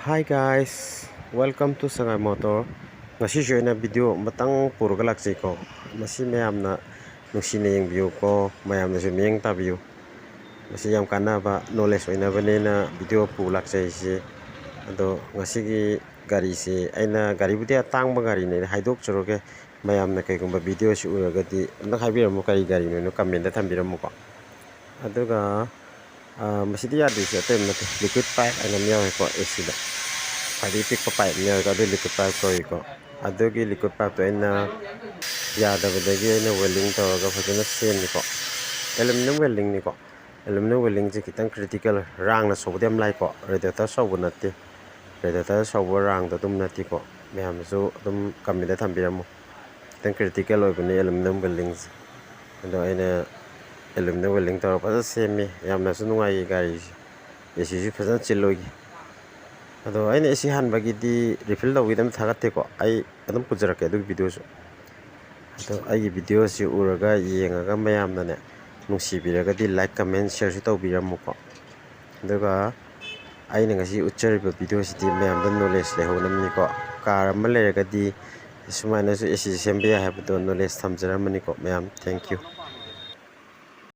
Hi guys, welcome to Shanghai Motor. Ngasi join video matang purga laksai ko. Masi mayamna nungsina yengbiu ko, mayamna ju miyeng tabiu. Masi yam kana ba knowledge oina banena video pu laksai si. Ado ngasi gi gari si aina gari budi atang ba gari ne haidok choroge mayamna kai gumba video si uragadi na haibiramu kari gari no comment da thambiramu ko. Aduga masih ya di situ liquid pipe aina miyaw ko AC da. Padi pick pipe miyaw ko liquid pipe ko iko. Adugi liquid pipe to aina ya da badagi aina welding to ga phajana sen ni ko. Aluminum welding ni ko. Aluminum welding ji kitang critical rang na sobdem lai ko. Radiator sobu nati. Radiator sobu rang da dum nati ko. Miyam so dum kamida thambiramu. Kitang critical oi bani aluminum welding. Ado aina aluminum welding to pa semi yamna sunungai gari esi phajana chilogi ado aina esi han bagi di refill da widam thagate ko ai adam pujarake du video so ado ai video si uraga yengaga mayamna ne nungsi biraga di like comment share si tawbiramu ko daga aina ngasi uchariba video si di mayamda knowledge lehonamni ko car ma leraga di sumaina su esi sembe ha knowledge thamjaramani ko mayam thank you